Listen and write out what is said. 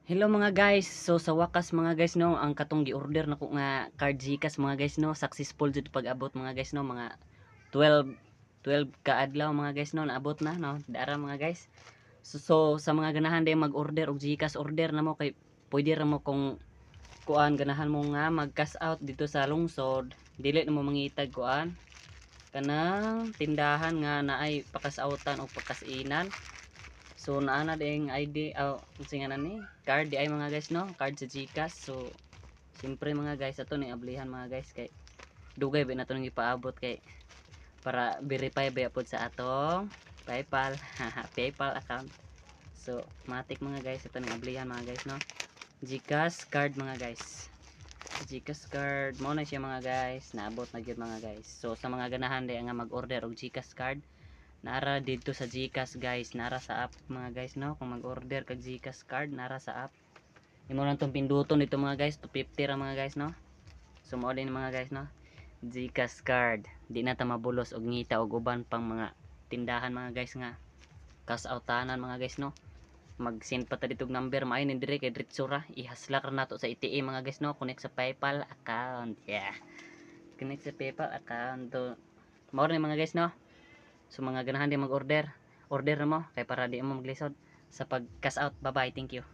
Hello mga guys. So sa wakas mga guys no, ang katong gi-order nako nga card Gcash mga guys no, successful jud pag-abot mga guys no, mga 12 ka adlaw mga guys no, naabot na no, dara mga guys. So sa mga ganahan day mag-order og Gcash, order na mo kay pwede ra mo kung kuan ganahan mo nga mag-cash out dito sa lungsod, dili na mo mangitag kuan kanang tindahan nga naay pakas outan o pakas-inan. So naana ding ID singanan ni card di ay mga guys no, card sa GCash. So siyempre mga guys ato ni ablihan mga guys kay dugay ba nato nang ipaabot kay para verify ba pod sa atong PayPal PayPal account. So matik mga guys ato ning ablihan mga guys no. GCash card mga guys. GCash card mo na siya mga guys, naabot na gyud mga guys. So sa mga ganahan di nga mag-order og GCash card, nara dito sa GCash guys, nara sa app mga guys no. Kung mag-order kag GCash card nara sa app, imo lang tong pinduton dito mga guys, 250 ra mga guys no. So mao din mga guys no, GCash card di na ta mabulos og ngita og uban pang mga tindahan mga guys nga cash outanan mga guys no. Mag-send pa ta dito number, maayo ni dire kay diretso ra ihaslak ra nato sa ATM mga guys no, connect sa PayPal account. Yeah, connect sa PayPal account to mao ni mga guys no. So mga ganahan di mag-order, order na mo kay para di mo maglisod sa pag cash out. Bye bye, thank you.